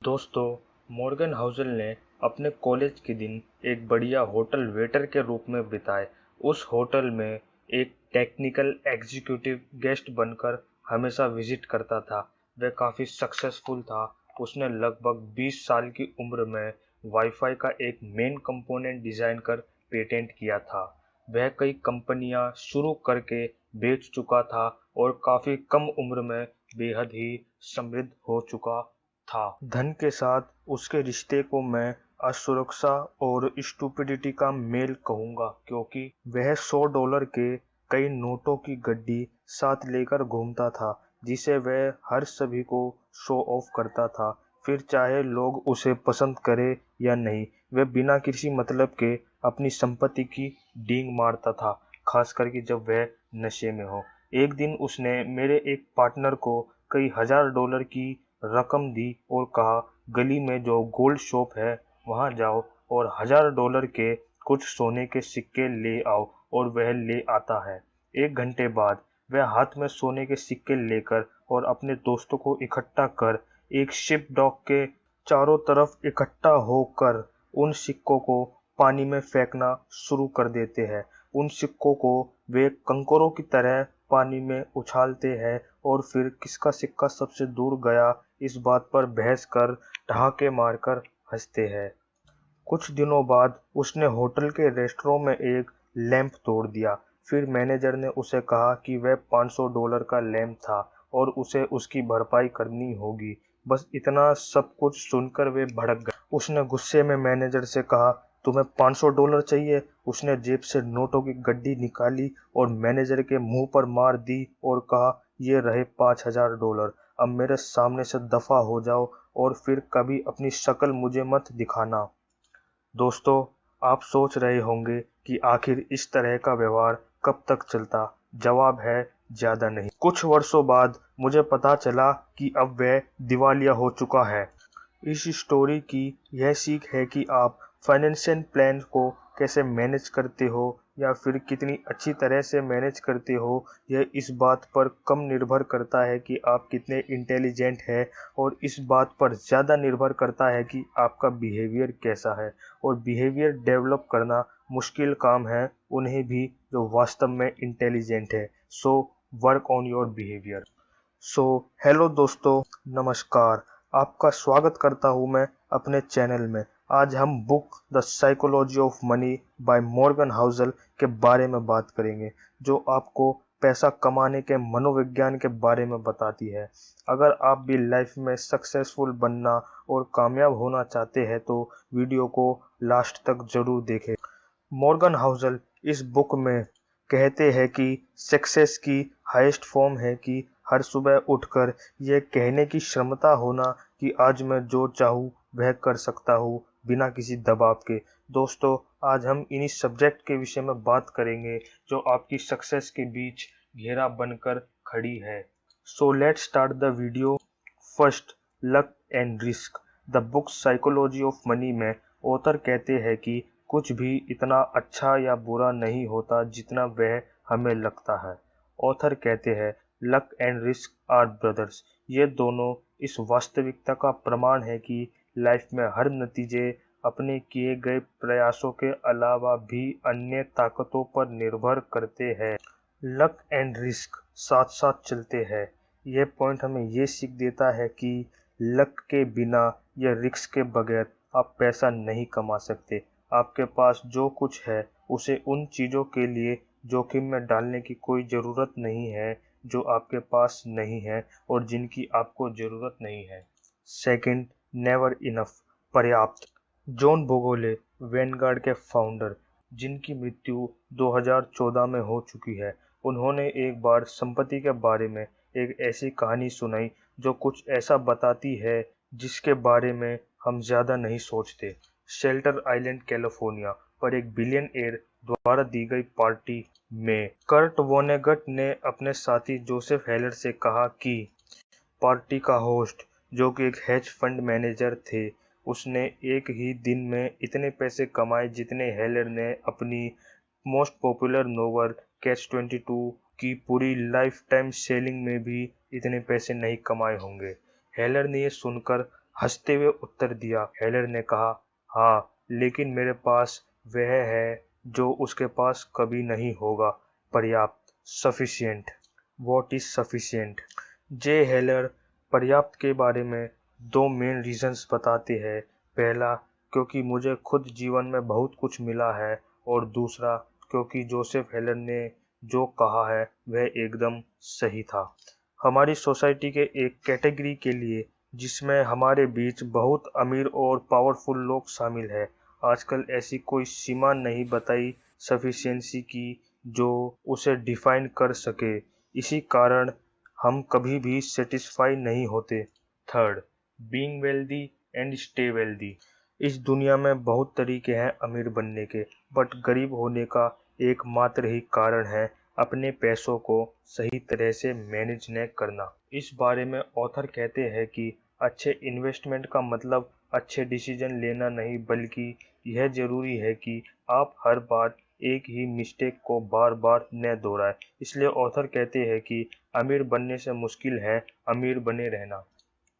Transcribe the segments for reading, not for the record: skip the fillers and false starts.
दोस्तों, Morgan Housel ने अपने कॉलेज के दिन एक बढ़िया होटल वेटर के रूप में बिताए। उस होटल में एक टेक्निकल एग्जीक्यूटिव गेस्ट बनकर हमेशा विजिट करता था। वह काफ़ी सक्सेसफुल था। उसने लगभग 20 साल की उम्र में वाईफाई का एक मेन कंपोनेंट डिज़ाइन कर पेटेंट किया था। वह कई कंपनियां शुरू करके बेच चुका था और काफ़ी कम उम्र में बेहद ही समृद्ध हो चुका था। धन के साथ उसके रिश्ते को मैं असुरक्षा और स्टुपिडिटी का मेल कहूंगा, क्योंकि वह $100 के कई नोटों की गड्डी साथ लेकर घूमता था, जिसे वह हर सभी को शो ऑफ करता था। फिर चाहे लोग उसे पसंद करें या नहीं, वह बिना किसी मतलब के अपनी संपत्ति की डींग मारता था, खास करके जब वह नशे में हो। एक दिन उसने मेरे एक पार्टनर को कई $1000 की रकम दी और कहा, गली में जो गोल्ड शॉप है वहां जाओ और $1000 के कुछ सोने के सिक्के ले आओ। और वह ले आता है। 1 घंटे बाद वह हाथ में सोने के सिक्के लेकर और अपने दोस्तों को इकट्ठा कर एक शिप डॉक के चारों तरफ इकट्ठा होकर उन सिक्कों को पानी में फेंकना शुरू कर देते हैं। उन सिक्कों को वे कंकरों की तरह पानी में उछालते हैं और फिर किसका सिक्का सबसे दूर गया इस बात पर बहस कर ठहाके मारकर हंसते हैं। कुछ दिनों बाद उसने होटल के रेस्टोरेंट में एक लैंप तोड़ दिया। फिर मैनेजर ने उसे कहा कि वह $500 का लैंप था और उसे उसकी भरपाई करनी होगी। बस इतना सब कुछ सुनकर वे भड़क गए। उसने गुस्से में मैनेजर से कहा, तुम्हें $500 चाहिए? उसने जेब से नोटों की गड्डी निकाली और मैनेजर के मुंह पर मार दी और कहा, ये रहे $5000। अब मेरे सामने से दफा हो जाओ और फिर कभी अपनी शक्ल मुझे मत दिखाना। दोस्तों, आप सोच रहे होंगे कि आखिर इस तरह का व्यवहार कब तक चलता। जवाब है, ज्यादा नहीं। कुछ वर्षों बाद मुझे पता चला कि अब वह दिवालिया हो चुका है। इस स्टोरी की यह सीख है कि आप फाइनेंशियल प्लान को कैसे मैनेज करते हो या फिर कितनी अच्छी तरह से मैनेज करते हो, यह इस बात पर कम निर्भर करता है कि आप कितने इंटेलिजेंट हैं और इस बात पर ज़्यादा निर्भर करता है कि आपका बिहेवियर कैसा है। और बिहेवियर डेवलप करना मुश्किल काम है उन्हें भी जो वास्तव में इंटेलिजेंट है। So work on your behaviour. So hello दोस्तों, नमस्कार। आपका स्वागत करता हूँ मैं अपने चैनल में। आज हम book the psychology of money by Morgan Housel के बारे में बात करेंगे, जो आपको पैसा कमाने के मनोविज्ञान के बारे में बताती है। अगर आप भी लाइफ में सक्सेसफुल बनना और कामयाब होना चाहते हैं तो वीडियो को लास्ट तक जरूर देखें। मॉर्गन हाउसल इस बुक में कहते हैं कि सक्सेस की हाईएस्ट फॉर्म है कि हर सुबह उठकर यह कहने की क्षमता होना कि आज मैं जो चाहूँ वह कर सकता हूँ बिना किसी दबाव के। दोस्तों, आज हम इन्हीं सब्जेक्ट के विषय में बात करेंगे जो आपकी सक्सेस के बीच घेरा बनकर खड़ी है। So let's start the video. First, luck and risk. The book psychology of money में ऑथर कहते हैं कि कुछ भी इतना अच्छा या बुरा नहीं होता जितना वह हमें लगता है। ऑथर कहते हैं, luck and risk are brothers. ये दोनों इस वास्तविकता का प्रमाण है कि लाइफ में हर नतीजे अपने किए गए प्रयासों के अलावा भी अन्य ताकतों पर निर्भर करते हैं। लक एंड रिस्क साथ साथ चलते हैं। यह पॉइंट हमें ये सीख देता है कि लक के बिना या रिस्क के बगैर आप पैसा नहीं कमा सकते। आपके पास जो कुछ है उसे उन चीज़ों के लिए जोखिम में डालने की कोई ज़रूरत नहीं है जो आपके पास नहीं है और जिनकी आपको ज़रूरत नहीं है। सेकंड, नेवर इनफ, पर्याप्त। जॉन बोगोले, वैनगार्ड के फाउंडर, जिनकी मृत्यु 2014 में हो चुकी है, उन्होंने एक बार संपत्ति के बारे में एक ऐसी कहानी सुनाई जो कुछ ऐसा बताती है जिसके बारे में हम ज़्यादा नहीं सोचते। शेल्टर आइलैंड, कैलिफोर्निया पर एक बिलियनएयर द्वारा दी गई पार्टी में कर्ट वोनेगट ने अपने साथी जोसेफ हेलर से कहा कि पार्टी का होस्ट, जो कि एक हेज फंड मैनेजर थे, उसने एक ही दिन में इतने पैसे कमाए जितने हेलर ने अपनी मोस्ट पॉपुलर नोवेल कैच-22 की पूरी लाइफ टाइम सेलिंग में भी इतने पैसे नहीं कमाए होंगे। हेलर ने यह सुनकर हंसते हुए उत्तर दिया। हेलर ने कहा, हाँ, लेकिन मेरे पास वह है जो उसके पास कभी नहीं होगा, पर्याप्त, सफिशिएंट। What is sufficient? जे हेलर पर्याप्त के बारे में दो मेन रीजंस बताते हैं। पहला, क्योंकि मुझे खुद जीवन में बहुत कुछ मिला है, और दूसरा, क्योंकि जोसेफ हेलर ने जो कहा है वह एकदम सही था। हमारी सोसाइटी के एक कैटेगरी के लिए जिसमें हमारे बीच बहुत अमीर और पावरफुल लोग शामिल हैं, आजकल ऐसी कोई सीमा नहीं बताई सफिशिएंसी की जो उसे डिफाइन कर सके। इसी कारण हम कभी भी सेटिस्फाई नहीं होते। Third, being wealthy and stay wealthy. इस दुनिया में बहुत तरीके हैं अमीर बनने के, बट गरीब होने का एकमात्र ही कारण है अपने पैसों को सही तरह से मैनेज न करना। इस बारे में ऑथर कहते हैं कि अच्छे इन्वेस्टमेंट का मतलब अच्छे डिसीजन लेना नहीं, बल्कि यह जरूरी है कि आप हर बार एक ही मिस्टेक को बार बार न दोहराएं। इसलिए ऑथर कहते हैं कि अमीर बनने से मुश्किल है अमीर बने रहना।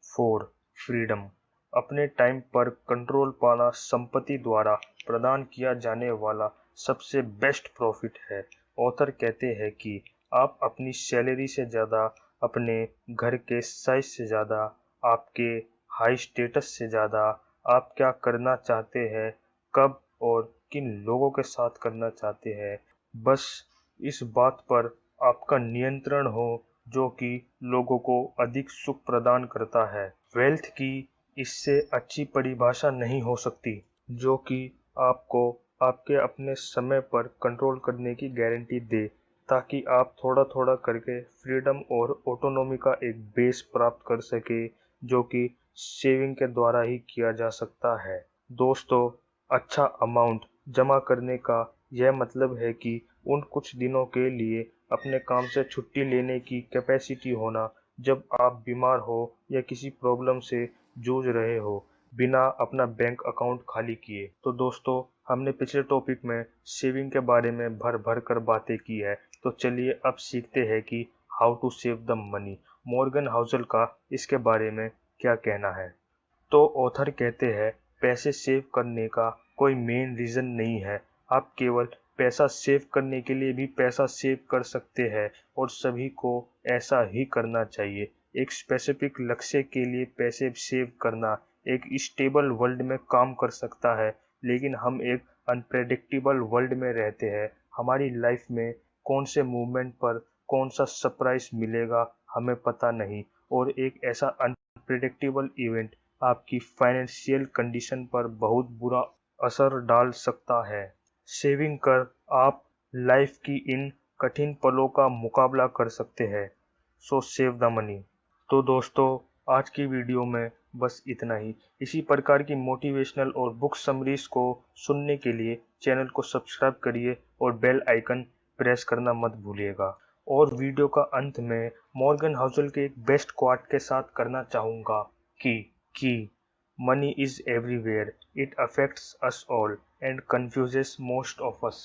4. फ्रीडम। अपने टाइम पर कंट्रोल पाना संपत्ति द्वारा प्रदान किया जाने वाला सबसे बेस्ट प्रॉफिट है। ऑथर कहते हैं कि आप अपनी सैलरी से ज़्यादा, अपने घर के साइज से ज़्यादा, आपके हाई स्टेटस से ज़्यादा, आप क्या करना चाहते हैं, कब और किन लोगों के साथ करना चाहते हैं, बस इस बात पर आपका नियंत्रण हो, जो कि लोगों को अधिक सुख प्रदान करता है। वेल्थ की इससे अच्छी परिभाषा नहीं हो सकती, जो कि आपको आपके अपने समय पर कंट्रोल करने की गारंटी दे, ताकि आप थोड़ा थोड़ा करके फ्रीडम और ऑटोनॉमी का एक बेस प्राप्त कर सके, जो कि सेविंग के द्वारा ही किया जा सकता है। दोस्तों, अच्छा अमाउंट जमा करने का यह मतलब है कि उन कुछ दिनों के लिए अपने काम से छुट्टी लेने की कैपेसिटी होना, जब आप बीमार हो या किसी प्रॉब्लम से जूझ रहे हो, बिना अपना बैंक अकाउंट खाली किए। तो दोस्तों, हमने पिछले टॉपिक में सेविंग के बारे में भर भर कर बातें की है, तो चलिए अब सीखते हैं कि how to save the money. Morgan Housel का इसके बारे में क्या कहना है? तो ऑथर कहते हैं, पैसे सेव करने का कोई मेन रीजन नहीं है। आप केवल पैसा सेव करने के लिए भी पैसा सेव कर सकते हैं, और सभी को ऐसा ही करना चाहिए। एक स्पेसिफिक लक्ष्य के लिए पैसे सेव करना एक स्टेबल वर्ल्ड में काम कर सकता है, लेकिन हम एक अनप्रेडिक्टेबल वर्ल्ड में रहते हैं। हमारी लाइफ में कौन से मूवमेंट पर कौन सा सरप्राइज मिलेगा हमें पता नहीं, और एक ऐसा अनप्रेडिक्टेबल इवेंट आपकी फाइनेंशियल कंडीशन पर बहुत बुरा असर डाल सकता है। सेविंग कर आप लाइफ की इन कठिन पलों का मुकाबला कर सकते हैं। सो सेव द मनी। तो दोस्तों, आज की वीडियो में बस इतना ही। इसी प्रकार की मोटिवेशनल और बुक समरीज को सुनने के लिए चैनल को सब्सक्राइब करिए और बेल आइकन प्रेस करना मत भूलिएगा। और वीडियो का अंत में मॉर्गन हाउसल के एक बेस्ट क्वाट के साथ करना चाहूँगा कि money is everywhere, it affects us all and confuses most of us.